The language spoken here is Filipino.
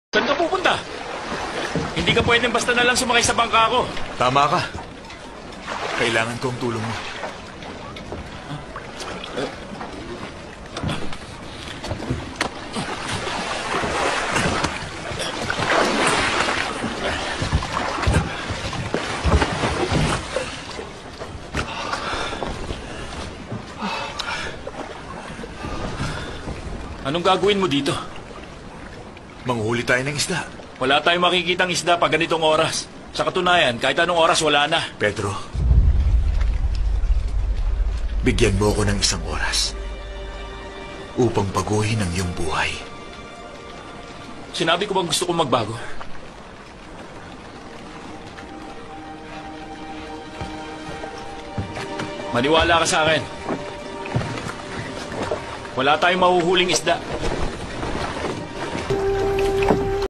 Saan ka pupunta? Hindi ka pwedeng basta na lang sumakay sa bangka ko. Tama ka. Kailangan ko ang tulong mo. Anong gagawin mo dito? Manghuli tayo ng isda. Wala tayong makikitang isda pag ganitong oras. Sa katunayan, kahit anong oras, wala na. Pedro, bigyan mo ako ng isang oras upang baguhin ang iyong buhay. Sinabi ko bang gusto kong magbago? Maniwala ka sa akin. Wala tayong mahuhuling isda.